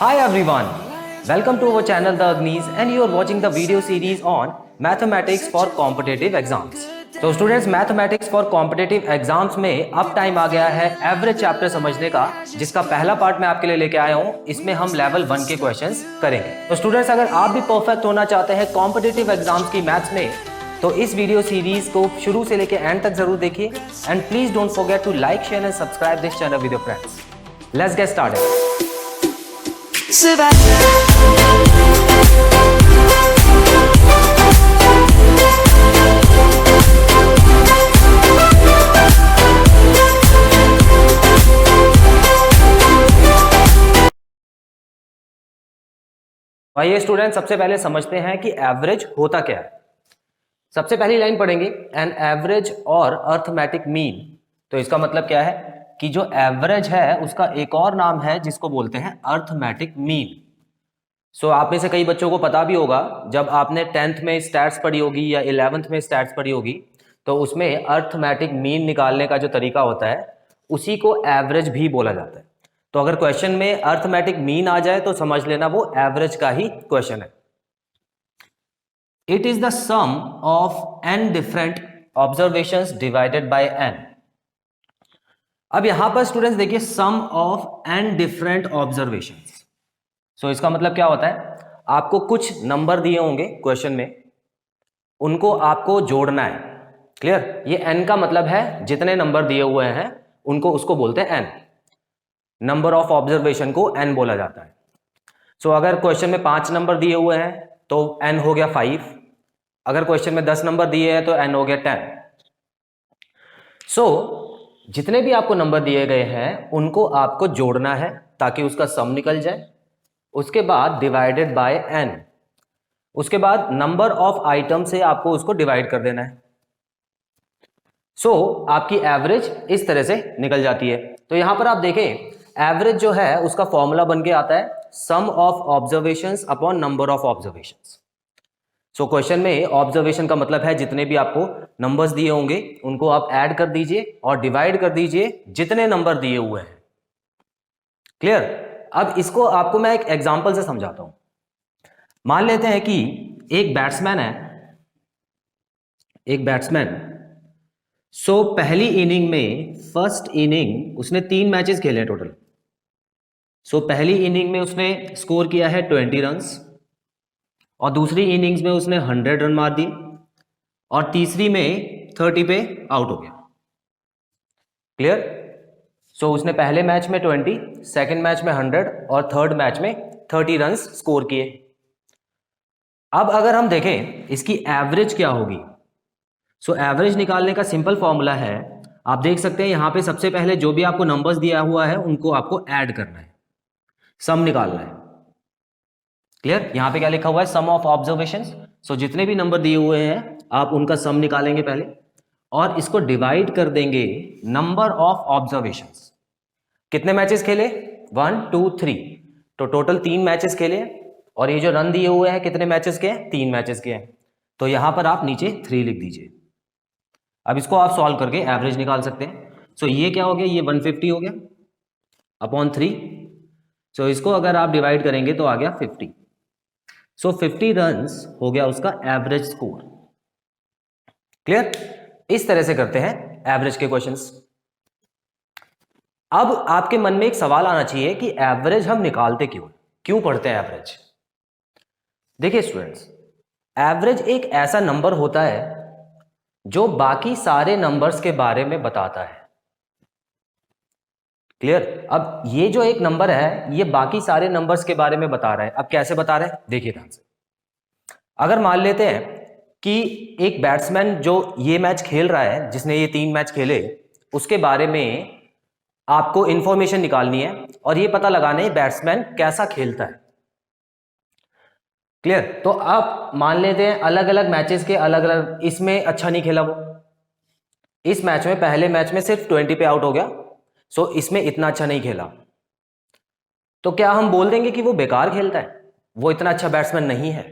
Hi everyone, welcome to our channel The Agnis and you are watching the video series on Mathematics for Competitive Exams. तो students mathematics for competitive exams में अब time आ गया है average chapter समझने का, जिसका पहला part मैं आपके लिए लेके आया हूं। इसमें हम लेवल 1 के क्वेश्चंस करेंगे। तो स्टूडेंट्स अगर आप भी परफेक्ट होना चाहते हैं कॉम्पिटिटिव एग्जाम्स की मैथ्स में, तो इस वीडियो सीरीज को शुरू से लेके एंड तक जरूर देखिए and please don't forget to like share and subscribe this channel with your friends. Let's get started. भाई स्टूडेंट सबसे पहले समझते हैं कि एवरेज होता क्या है। सबसे पहली लाइन पढ़ेंगे एन एवरेज और अर्थमेटिक मीन। तो इसका मतलब क्या है कि जो एवरेज है उसका एक और नाम है जिसको बोलते हैं अर्थमेटिक मीन। सो आप में से कई बच्चों को पता भी होगा, जब आपने 10th में स्टैट्स पढ़ी होगी या 11th में स्टैट्स पढ़ी होगी, तो उसमें अर्थमेटिक मीन निकालने का जो तरीका होता है उसी को एवरेज भी बोला जाता है। तो अगर क्वेश्चन में अर्थमेटिक मीन आ जाए तो समझ लेना वो एवरेज का ही क्वेश्चन है। It is the sum of n different observations divided by n। अब यहां पर स्टूडेंट्स देखिए, sum of n different observations. So इसका मतलब क्या होता है, आपको कुछ नंबर दिए होंगे क्वेश्चन में, उनको आपको जोड़ना है। क्लियर? ये n का मतलब है जितने नंबर दिए हुए हैं उनको, उसको बोलते हैं n। नंबर ऑफ ऑब्जर्वेशन को n बोला जाता है। सो अगर क्वेश्चन में 5 नंबर दिए हुए हैं तो n हो गया 5। अगर क्वेश्चन में 10 नंबर दिए हैं तो n हो गया 10। सो जितने भी आपको नंबर दिए गए हैं उनको आपको जोड़ना है ताकि उसका सम निकल जाए। उसके बाद डिवाइडेड बाय n, उसके बाद नंबर ऑफ आइटम से आपको उसको डिवाइड कर देना है। सो आपकी एवरेज इस तरह से निकल जाती है। तो यहां पर आप देखें, एवरेज जो है उसका फॉर्मूला बन के आता है sum of observations upon number of observations. So question में ऑब्जर्वेशन का मतलब है जितने भी आपको नंबर्स दिए होंगे उनको आप ऐड कर दीजिए और डिवाइड कर दीजिए जितने नंबर दिए हुए हैं। क्लियर? अब इसको आपको मैं एक एग्जांपल से समझाता हूं। मान लेते हैं कि एक बैट्समैन है, एक बैट्समैन। सो पहली इनिंग में, फर्स्ट इनिंग उसने 3 मैचेस खेले हैं टोटल। सो पहली इनिंग में उसने स्कोर किया है 20 रन्स और दूसरी इनिंग्स में उसने 100 रन मार दिए और तीसरी में 30 पे आउट हो गया। क्लियर? सो उसने पहले मैच में 20, सेकंड मैच में 100 और थर्ड मैच में 30 रन्स स्कोर किए। अब अगर हम देखें इसकी एवरेज क्या होगी, सो एवरेज निकालने का सिंपल फॉर्मूला है, आप देख सकते हैं यहां पे सबसे पहले जो भी आपको नंबर्स दिया हुआ है उनको आपको ऐड करना है, सम निकालना है। क्लियर? यहां पे क्या लिखा हुआ है, सम ऑफ ऑब्जर्वेशंस। सो जितने भी नंबर दिए हुए हैं आप उनका सम निकालेंगे पहले और इसको डिवाइड कर देंगे नंबर ऑफ ऑब्जर्वेशंस। कितने मैचेस खेले? 1 2 3। तो टोटल 3 मैचेस खेले और ये जो रन दिए हुए हैं कितने मैचेस के हैं? 3 मैचेस के हैं। तो यहां पर आप नीचे 3 लिख दीजिए। अब इसको आप सॉल्व करके एवरेज निकाल सकते हैं। सो ये क्या हो गया, ये 150 हो गया अपॉन 3। सो इसको अगर आप डिवाइड करेंगे तो आ गया 50। सो 50 रन्स हो गया उसका एवरेज स्कोर। क्लियर? इस तरह से करते हैं एवरेज के क्वेश्चंस। अब आपके मन में एक सवाल आना चाहिए कि एवरेज हम निकालते क्यों पढ़ते हैं एवरेज? देखिए स्टूडेंट्स, एवरेज एक ऐसा नंबर होता है जो बाकी सारे नंबर्स के बारे में बताता है। क्लियर? अब ये जो एक नंबर है ये बाकी सारे नंबर्स के बारे में बता रहा है। अब कैसे बता रहा है देखिए ध्यान से। अगर मान लेते हैं कि एक बैट्समैन जो ये मैच खेल रहा है, जिसने ये 3 मैच खेले, उसके बारे में आपको इंफॉर्मेशन निकालनी है और ये पता लगाना है बैट्समैन कैसा खेलता है। क्लियर? तो आप मान लेते हैं अलग अलग मैचेस के अलग अलग, इसमें अच्छा नहीं खेला वो, इस मैच में पहले मैच में सिर्फ 20 पे आउट हो गया, सो इसमें इतना अच्छा नहीं खेला। तो क्या हम बोल देंगे कि वो बेकार खेलता है, वो इतना अच्छा बैट्समैन नहीं है?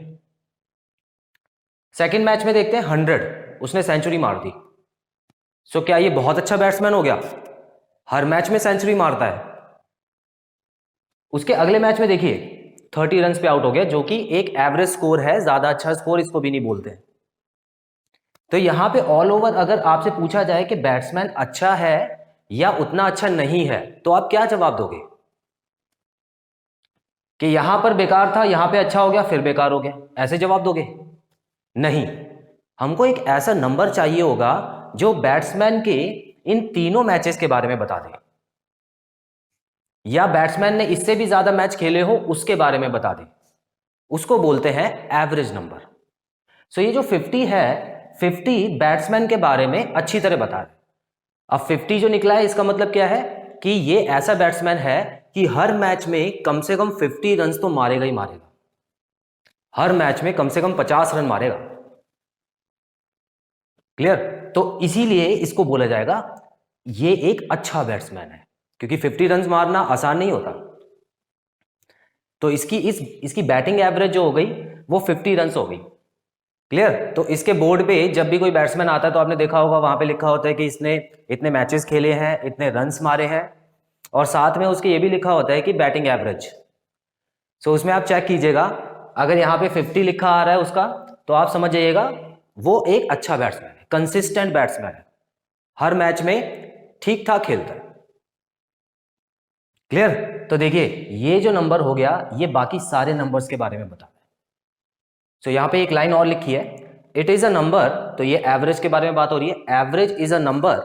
सेकंड मैच में देखते हैं 100, उसने सेंचुरी मार दी। सो क्या ये बहुत अच्छा बैट्समैन हो गया? हर मैच में सेंचुरी मारता है? उसके अगले मैच में देखिए 30 रन पे आउट हो गया, जो कि एक एवरेज स्कोर है, ज्यादा अच्छा स्कोर इसको भी नहीं बोलते। तो यहां पे ऑल ओवर अगर आपसे पूछा जाए कि बैट्समैन अच्छा है या उतना अच्छा नहीं है, तो आप क्या जवाब दोगे? कि यहां पर बेकार था, यहां पे अच्छा हो गया, फिर बेकार हो गया, ऐसे जवाब दोगे? नहीं, हमको एक ऐसा नंबर चाहिए होगा जो बैट्समैन के इन तीनों मैचेस के बारे में बता दे, या बैट्समैन ने इससे भी ज्यादा मैच खेले हो उसके बारे में बता दे, उसको बोलते हैं एवरेज नंबर। सो ये जो 50 है, 50 बैट्समैन के बारे में अच्छी तरह बता रहे। अब 50 जो निकला है, इसका मतलब क्या है कि ये ऐसा बैट्समैन है कि हर मैच में कम से कम 50 रन तो मारेगा ही मारेगा, हर मैच में कम से कम 50 रन मारेगा। क्लियर? तो इसीलिए इसको बोला जाएगा ये एक अच्छा बैट्समैन है, क्योंकि 50 रन मारना आसान नहीं होता। तो इसकी बैटिंग एवरेज जो हो गई वो 50 रन हो गई। क्लियर? तो इसके बोर्ड पे जब भी कोई बैट्समैन आता है तो आपने देखा होगा वहां पे लिखा होता है कि इसने इतने मैचेस खेले हैं, इतने रन्स मारे हैं, और साथ में उसके ये भी लिखा होता है कि बैटिंग एवरेज। सो उसमें आप चेक कीजिएगा, अगर यहाँ पे 50 लिखा आ रहा है उसका, तो आप समझ जाइएगा वो एक अच्छा बैट्समैन है, कंसिस्टेंट बैट्समैन है, हर मैच में ठीक ठाक खेलता है। क्लियर? तो देखिए ये जो नंबर हो गया, ये बाकी सारे नंबर्स के बारे में बता रहा है। सो यहां पे एक लाइन और लिखी है, इट इज अ नंबर, तो ये एवरेज के बारे में बात हो रही है। Average is a number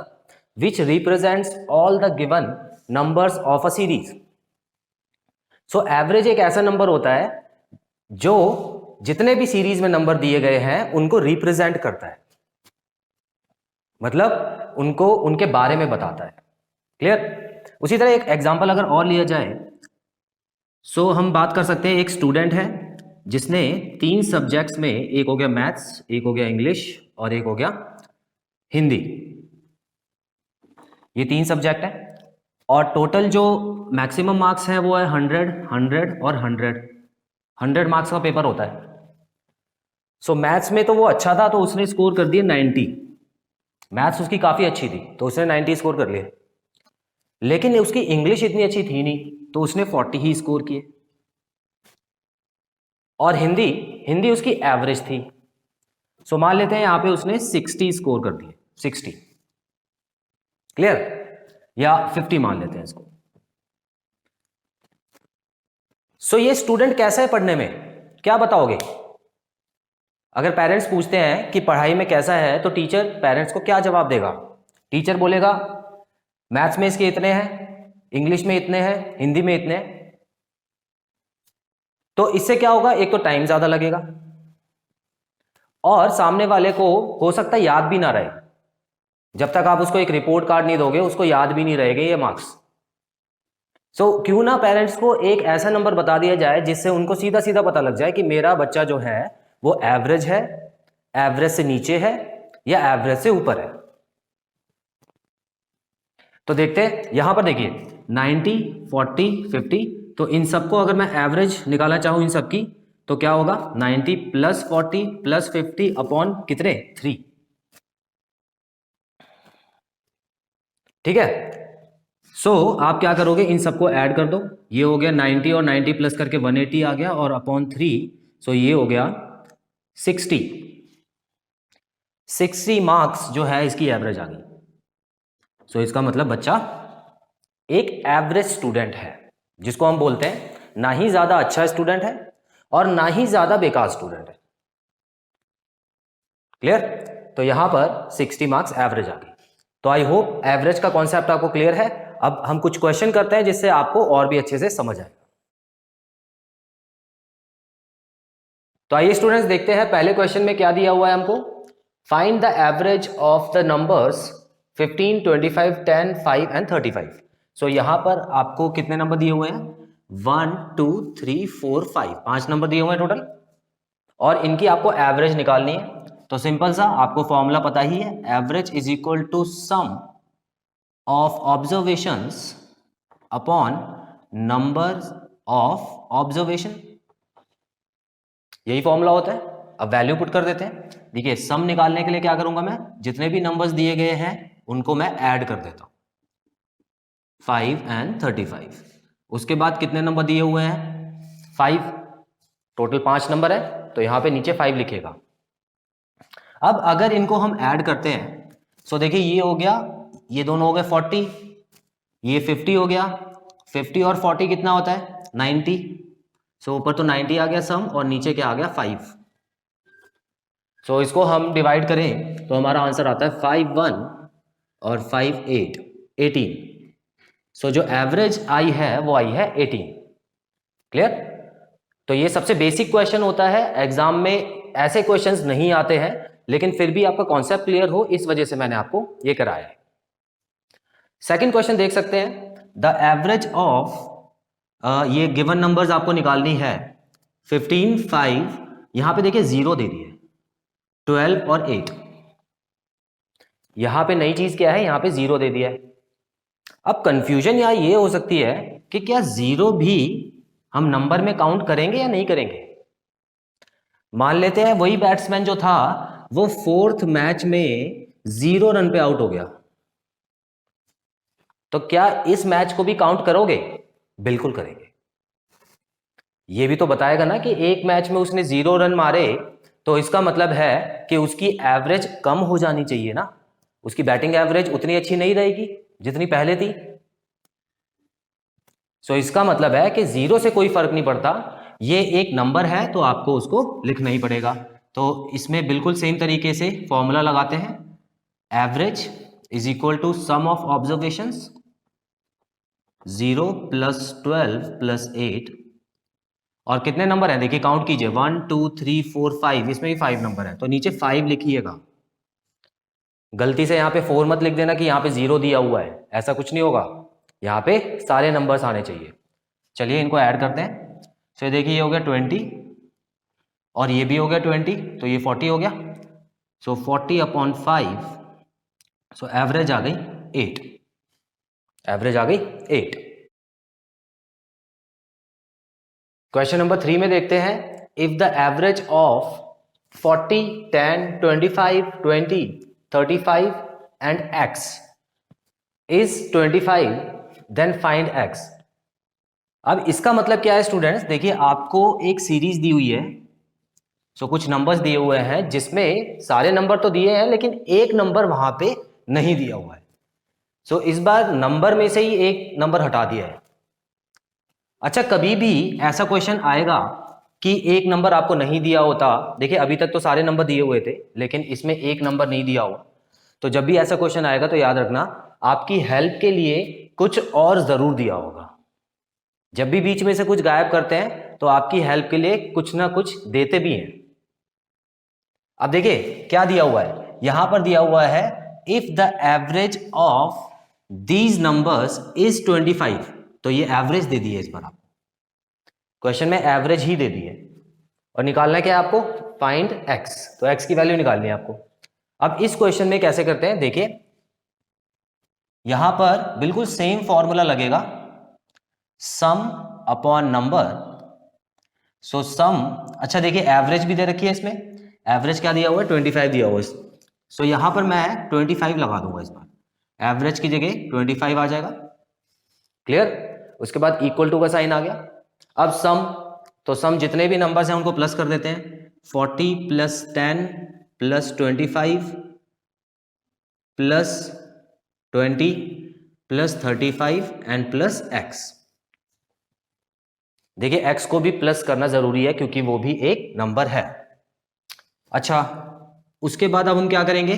which represents all the given numbers of a series. So average एक ऐसा नंबर होता है जो जितने भी सीरीज में नंबर दिए गए हैं उनको रिप्रेजेंट करता है, मतलब उनको उनके बारे में बताता है। क्लियर? उसी तरह एक एग्जांपल अगर और लिया जाए, सो हम बात कर सकते हैं, एक स्टूडेंट है जिसने 3 सब्जेक्ट्स में, एक हो गया मैथ्स, एक हो गया इंग्लिश और एक हो गया हिंदी, ये 3 सब्जेक्ट है, और टोटल जो मैक्सिमम मार्क्स है वो है 100, 100 और 100 मार्क्स का पेपर होता है। सो मैथ्स में तो वो अच्छा था तो उसने स्कोर कर दिए 90, मैथ्स उसकी काफी अच्छी थी तो उसने 90 स्कोर कर लिए। लेकिन उसकी इंग्लिश इतनी अच्छी थी नहीं तो उसने 40 ही स्कोर किए, और हिंदी हिंदी उसकी एवरेज थी, सो मान लेते हैं यहां पे उसने 60 स्कोर कर दिए, 60। क्लियर? या 50 मान लेते हैं इसको। सो ये स्टूडेंट कैसा है पढ़ने में, क्या बताओगे? अगर पेरेंट्स पूछते हैं कि पढ़ाई में कैसा है, तो टीचर पेरेंट्स को क्या जवाब देगा? टीचर बोलेगा मैथ्स में इसके इतने हैं, इंग्लिश में इतने हैं, हिंदी में इतने हैं। तो इससे क्या होगा, एक तो टाइम ज्यादा लगेगा, और सामने वाले को हो सकता है याद भी ना रहे, जब तक आप उसको एक रिपोर्ट कार्ड नहीं दोगे उसको याद भी नहीं रहेंगे ये मार्क्स। सो क्यों ना पेरेंट्स को एक ऐसा नंबर बता दिया जाए जिससे उनको सीधा सीधा पता लग जाए कि मेरा बच्चा जो है वो एवरेज है, एवरेज से नीचे है, या एवरेज से ऊपर है। तो देखते हैं, यहां पर देखिए 90, 40, 50, तो इन सबको अगर मैं एवरेज निकालना चाहूं इन सबकी, तो क्या होगा 90 प्लस 40 प्लस 50 अपॉन कितने 3। ठीक है? सो आप क्या करोगे, इन सबको ऐड कर दो, ये हो गया 90 और 90 प्लस करके 180 आ गया, और अपॉन 3, सो ये हो गया 60। 60 मार्क्स जो है इसकी एवरेज आ गई। सो इसका मतलब बच्चा एक एवरेज स्टूडेंट है, जिसको हम बोलते हैं ना ही ज्यादा अच्छा स्टूडेंट है और ना ही ज्यादा बेकार स्टूडेंट है। क्लियर? तो यहां पर 60 मार्क्स एवरेज आ गई। तो आई होप एवरेज का कॉन्सेप्ट आपको क्लियर है। अब हम कुछ क्वेश्चन करते हैं जिससे आपको और भी अच्छे से समझ आए। तो आइए स्टूडेंट्स देखते हैं पहले क्वेश्चन में क्या दिया हुआ है हमको। Find the average of the numbers 15, 25, 10, 5 and 35। सो यहां पर आपको कितने नंबर दिए हुए हैं, 1, 2, 3, 4, 5, 5 नंबर दिए हुए हैं टोटल, और इनकी आपको एवरेज निकालनी है। तो सिंपल सा आपको फॉर्मूला पता ही है, average is equal to sum of observations upon number of observation, यही फॉर्मूला होता है। अब वैल्यू पुट कर देते हैं। देखिए सम निकालने के लिए क्या करूंगा मैं, जितने भी नंबर्स दिए गए हैं उनको मैं ऐड कर देता हूं, 5 एंड 35। उसके बाद कितने नंबर दिए हुए हैं 5, टोटल 5 नंबर है तो यहाँ पे नीचे 5 लिखेगा। अब अगर इनको हम ऐड करते हैं सो देखिए ये हो गया, ये दोनों हो गए 40, ये 50 हो गया, 50 और 40 कितना होता है 90, सो ऊपर तो 90 आ गया सम और नीचे क्या आ गया 5। सो इसको हम डिवाइड करें तो हमारा आंसर आता है 5 1 और 5 8 18। सो जो एवरेज आई है वो आई है 18। क्लियर? तो ये सबसे बेसिक क्वेश्चन होता है, एग्जाम में ऐसे क्वेश्चंस नहीं आते हैं लेकिन फिर भी आपका कॉन्सेप्ट क्लियर हो इस वजह से मैंने आपको ये कराया है। सेकंड क्वेश्चन देख सकते हैं, द एवरेज ऑफ ये गिवन नंबर्स आपको निकालनी है 15 5, यहां पे देखिए 0 दे दिए, 12 और 8, यहां पे नई चीज क्या है, यहां पे 0 दे दिया है। अब कंफ्यूजन यहां ये हो सकती है कि क्या 0 भी हम नंबर में काउंट करेंगे या नहीं करेंगे। मान लेते हैं वही बैट्समैन जो था वो 4th मैच में 0 रन पे आउट हो गया, तो क्या इस मैच को भी काउंट करोगे? बिल्कुल करेंगे। ये भी तो बताएगा ना कि एक मैच में उसने 0 रन मारे तो इसका मतलब है कि उसकी एवरेज कम हो जानी चाहिए ना, उसकी बैटिंग एवरेज उतनी अच्छी नहीं रहेगी जितनी पहले थी। सो इसका मतलब है कि 0 से कोई फर्क नहीं पड़ता, ये एक नंबर है तो आपको उसको लिखना ही पड़ेगा। तो इसमें बिल्कुल सेम तरीके से फॉर्मूला लगाते हैं, average is equal to sum of observations 0 + 12 + 8, और कितने नंबर हैं देखिए काउंट कीजिए 1 2 3 4 5, इसमें भी 5 नंबर है तो नीचे 5 लिखिएगा। गलती से यहाँ पे 4 मत लिख देना कि यहाँ पे 0 दिया हुआ है, ऐसा कुछ नहीं होगा, यहाँ पे सारे नंबर्स आने चाहिए। चलिए इनको ऐड करते हैं। तो देखिए ये हो गया 20 और ये भी हो गया 20, तो ये 40 हो गया। सो 40/5, सो एवरेज आ गई 8, एवरेज आ गई 8। क्वेश्चन नंबर 3 में देखते हैं, if the average of 40 10 25 20 35 and x is 25 then find x। अब इसका मतलब क्या है स्टूडेंट्स, देखिए आपको एक सीरीज दी हुई है, सो कुछ नंबर्स दिए हुए हैं जिसमें सारे नंबर तो दिए हैं लेकिन एक नंबर वहां पे नहीं दिया हुआ है। सो इस बार नंबर में से ही एक नंबर हटा दिया है। अच्छा कभी भी ऐसा क्वेश्चन आएगा कि एक नंबर आपको नहीं दिया होता, देखिए अभी तक तो सारे नंबर दिए हुए थे लेकिन इसमें एक नंबर नहीं दिया हुआ, तो जब भी ऐसा क्वेश्चन आएगा तो याद रखना आपकी हेल्प के लिए कुछ और जरूर दिया होगा। जब भी बीच में से कुछ गायब करते हैं तो आपकी हेल्प के लिए कुछ ना कुछ देते भी हैं। अब देखिए क्या दिया हुआ है, यहां पर दिया हुआ है if the average of these numbers is 25, तो ये एवरेज दे दी है इस बार आपको, क्वेश्चन में एवरेज ही दे दी है और निकालना क्या है आपको, फाइंड x, तो x की वैल्यू निकालनी है आपको। अब इस क्वेश्चन में कैसे करते हैं, देखिए यहां पर बिल्कुल सेम फॉर्मूला लगेगा, सम अपॉन नंबर। सो सम, अच्छा देखिए एवरेज भी दे रखी है इसमें, एवरेज क्या दिया हुआ है 25 दिया हुआ है। सो यहां पर मैं 25 लगा दूंगा इस बार, एवरेज की जगह 25 आ जाएगा। क्लियर? उसके बाद इक्वल टू का साइन आ गया। अब सम, तो सम जितने भी नंबर्स हैं उनको प्लस कर देते हैं, 40 + 10 + 25 + 20 + 35 एंड प्लस x। देखिए x को भी प्लस करना जरूरी है क्योंकि वो भी एक नंबर है। अच्छा उसके बाद अब हम क्या करेंगे,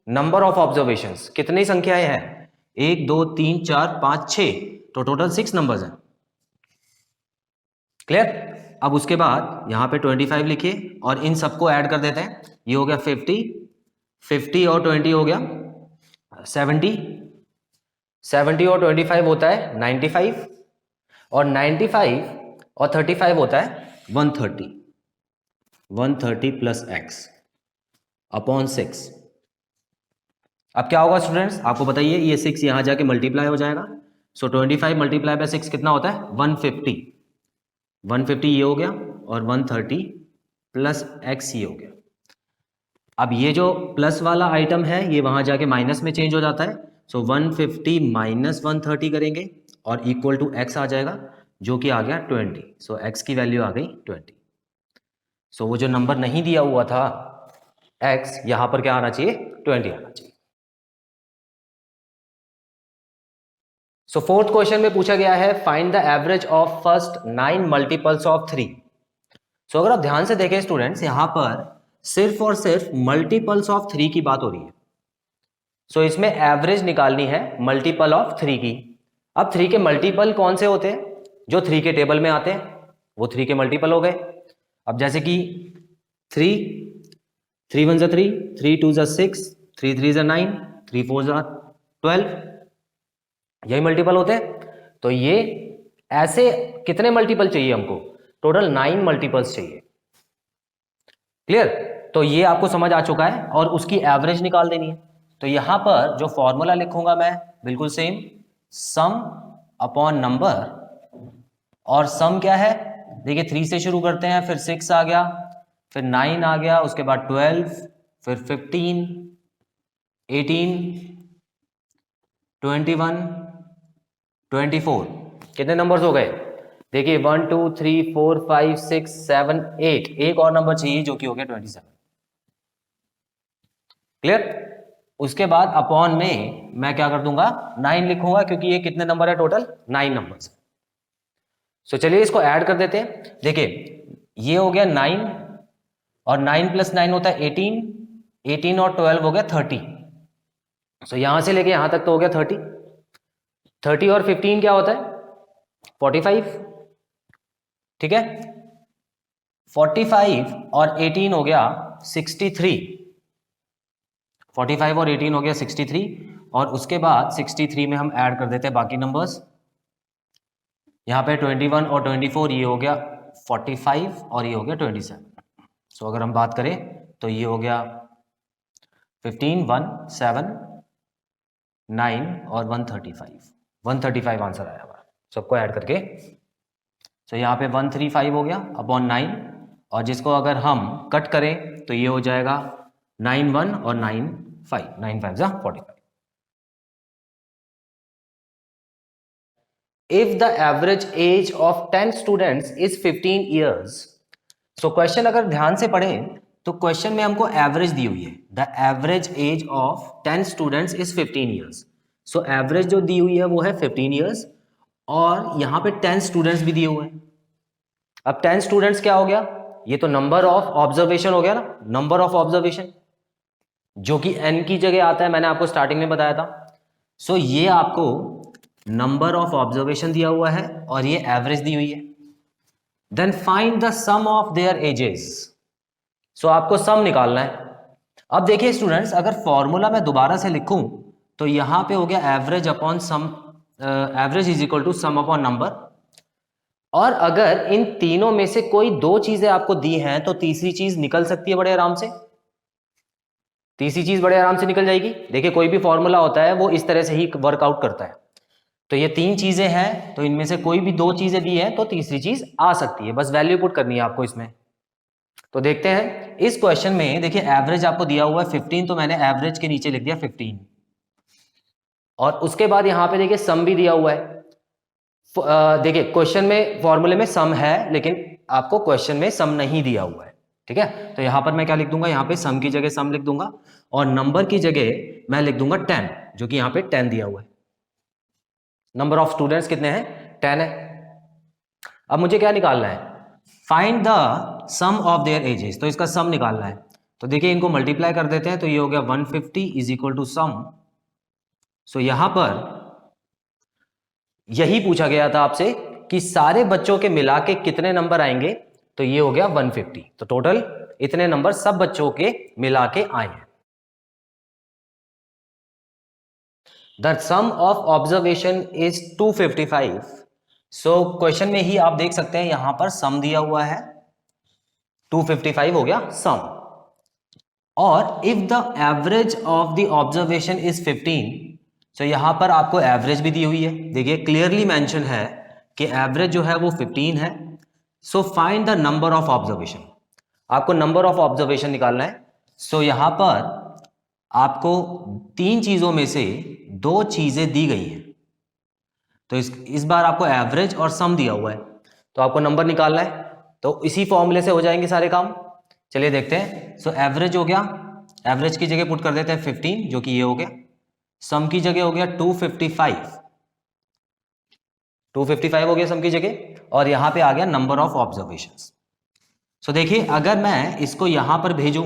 नंबर ऑफ ऑब्जर्वेशंस, कितनी संख्याएं हैं 1 2 3 4 5 6, तो टोटल 6 नंबर्स हैं। क्लियर? अब उसके बाद यहां पे 25 लिखिए और इन सबको ऐड कर देते हैं, ये हो गया 50, 50 और 20 हो गया 70, 70 और 25 होता है 95, और 95 और 35 होता है 130, 130 + x अपॉन 6। अब क्या होगा स्टूडेंट्स आपको बताइए, ये 6 यहां जाके मल्टीप्लाई हो जाएगा, सो 25 × 6 कितना होता है 150, 150 ये हो गया और 130 + x ये हो गया। अब ये जो प्लस वाला आइटम है ये वहां जाके माइनस में चेंज हो जाता है, सो 150 - 130 करेंगे और इक्वल टू एक्स आ जाएगा जो कि आ गया 20। सो एक्स की वैल्यू आ गई 20। सो वो जो नंबर नहीं दिया हुआ था एक्स, यहां पर क्या आना चाहिए, 20 आना चाहिए। सो फोर्थ क्वेश्चन में पूछा गया है find the average of first 9 multiples of 3। सो अगर आप ध्यान से देखें स्टूडेंट्स, यहां पर सिर्फ और सिर्फ मल्टीपल्स ऑफ 3 की बात हो रही है। सो इसमें एवरेज निकालनी है मल्टीपल ऑफ 3 की। अब 3 के मल्टीपल कौन से होते हैं, जो 3 के टेबल में आते हैं वो 3 के मल्टीपल हो गए। अब जैसे कि 3 1 ज़ा 3, 3 2 ज़ा 6, 3 3 ज़ा 9, 3 4 ज़ा 12, यही मल्टीपल होते हैं। तो ये ऐसे कितने मल्टीपल चाहिए हमको, टोटल 9 मल्टीपल्स चाहिए। क्लियर? तो ये आपको समझ आ चुका है और उसकी एवरेज निकाल देनी है। तो यहां पर जो फॉर्मूला लिखूंगा मैं बिल्कुल सेम, सम अपॉन नंबर, और सम क्या है, देखिए 3 से शुरू करते हैं, फिर 6 आ गया, फिर 9 आ गया, उसके बाद 12, फिर 15, 18, 21, 24। कितने नंबर्स हो गए, देखिए 1 2 3 4 5 6 7 8, एक और नंबर चाहिए जो कि हो गया 27। क्लियर? उसके बाद अपॉन में मैं क्या कर दूंगा, 9 लिखूंगा, क्योंकि ये कितने नंबर है, टोटल 9 नंबर्स। सो चलिए इसको ऐड कर देते हैं। देखिए ये हो गया 9, और 9 + 9 होता है 18, 18 और 12 हो गया 30। सो यहां से लेके यहां तक तो हो गया 30, 30 और 15 क्या होता है 45। ठीक है, 45 और 18 हो गया 63, 45 और 18 हो गया 63, और उसके बाद 63 में हम ऐड कर देते हैं बाकी नंबर्स। यहाँ पे 21 और 24, ये हो गया 45 और ये हो गया 27। सो अगर हम बात करें तो ये हो गया 15, 1 7 9 और 135, 135 आंसर आया हुआ सबको ऐड करके। सो यहाँ पे 135 हो गया अपॉन 9, और जिसको अगर हम कट करें तो ये हो जाएगा 9 1 और 9 5, 9 5 जा 45। If the average age of 10 students is 15 years, so question अगर ध्यान से पढ़ें तो क्वेश्चन में हमको एवरेज दी हुई है, the average age of 10 students is 15 years. So average जो दी हुई है वो है 15 ईयर्स, और यहां पे 10 स्टूडेंट्स भी दिए हुए हैं। अब 10 स्टूडेंट्स क्या हो गया, ये तो नंबर ऑफ ऑब्जर्वेशन हो गया ना, नंबर ऑफ ऑब्जर्वेशन जो कि n की जगह आता है, मैंने आपको स्टार्टिंग में बताया था। सो ये आपको नंबर ऑफ ऑब्जर्वेशन दिया हुआ है और ये एवरेज दी हुई है। Then find the sum of their ages. So आपको सम निकालना है। अब देखिए स्टूडेंट्स, अगर फॉर्मूला मैं दोबारा से लिखूं तो यहां पे हो गया average upon sum, average is equal to sum upon number. और अगर इन तीनों में से कोई दो चीजें आपको दी हैं तो तीसरी चीज निकल सकती है बड़े आराम से, तीसरी चीज बड़े आराम से निकल जाएगी। देखिए कोई भी फॉर्मूला होता है वो इस तरह से ही वर्कआउट करता है। तो ये 3 चीजें हैं, तो इनमें से कोई भी 2 चीजें दी हैं तो तीसरी चीज आ सकती है, बस वैल्यू पुट करनी है आपको इसमें। तो देखते हैं इस क्वेश्चन में, देखिए एवरेज आपको दिया हुआ है 15, तो मैंने एवरेज के नीचे लिख दिया 15, और उसके बाद यहां पे देखिए सम भी दिया हुआ है। देखिए क्वेश्चन में फॉर्मूले में सम है, लेकिन आपको क्वेश्चन में सम नहीं दिया हुआ है। ठीक है, तो यहां पर मैं क्या लिख दूंगा, यहाँ पे सम की जगह सम लिख दूंगा, और नंबर की जगह मैं लिख दूंगा 10, जो कि यहाँ पे 10 दिया हुआ है। नंबर ऑफ स्टूडेंट्स कितने हैं, 10 है। अब मुझे क्या निकालना है, find the sum of their ages, तो इसका सम निकालना है। तो देखिए इनको मल्टीप्लाई कर देते हैं, तो ये हो गया 150 इज इक्वल टू सम। सो यहां पर यही पूछा गया था आपसे कि सारे बच्चों के मिला के कितने नंबर आएंगे, तो ये हो गया 150। तो टोटल इतने नंबर सब बच्चों के मिला के आए हैं। The sum of observation is 255। So question में ही आप देख सकते हैं यहां पर सम दिया हुआ है, 255 हो गया सम। और if the average of the observation is 15, तो यहां पर आपको एवरेज भी दी हुई है, देखिए क्लियरली मेंशन है कि एवरेज जो है वो 15 है। So find the number of observation, आपको नंबर ऑफ ऑब्जर्वेशन निकालना है। सो यहां पर आपको 3 चीजों में से 2 चीजें दी गई हैं, तो इस बार आपको एवरेज और सम दिया हुआ है, तो आपको नंबर निकालना है, तो इसी फॉर्मूले से हो जाएंगे सारे काम। चलिए देखते हैं। सो एवरेज हो गया, एवरेज की जगह पुट कर देते हैं 15 जो कि ये हो गया, सम की जगह हो गया 255 हो गया सम की जगह, और यहां पे आ गया नंबर ऑफ ऑब्जर्वेशंस। सो देखिए अगर मैं इसको यहां पर भेजूं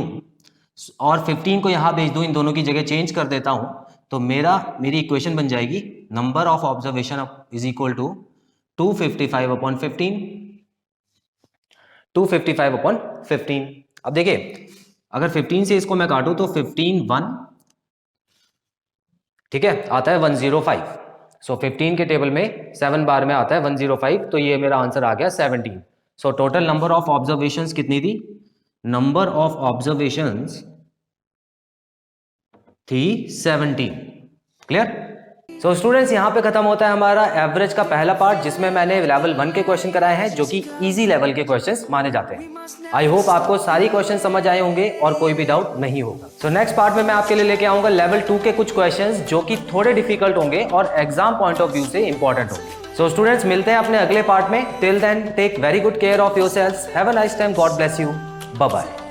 और 15 को यहां भेज दूं, इन दोनों की जगह चेंज कर देता हूं, तो मेरी इक्वेशन बन जाएगी number of observation is equal to 255/15, 255/15। अब देखिए अगर 15 से इसको मैं काटूं तो 15 1, ठीक है, आता है 105। सो 15 के टेबल में 7 बार में आता है 105, तो ये मेरा आंसर आ गया 17। So total number of observations कितनी थी? नंबर ऑफ ऑब्जर्वेशंस थी 17। क्लियर? सो स्टूडेंट्स यहां पे खत्म होता है हमारा एवरेज का पहला पार्ट, जिसमें मैंने लेवल 1 के क्वेश्चन कराए हैं जो कि इजी लेवल के क्वेश्चंस माने जाते हैं। आई होप आपको सारी क्वेश्चन समझ आए होंगे और कोई भी डाउट नहीं होगा। सो नेक्स्ट पार्ट में मैं आपके लिए लेके आऊंगा लेवल 2 के कुछ क्वेश्चंस जो कि थोड़े डिफिकल्ट होंगे और एग्जाम पॉइंट ऑफ व्यू से इंपॉर्टेंट होंगे। सो स्टूडेंट्स मिलते हैं अपने अगले पार्ट में। Till then take very good care of yourselves, have a nice time, God bless you, bye bye.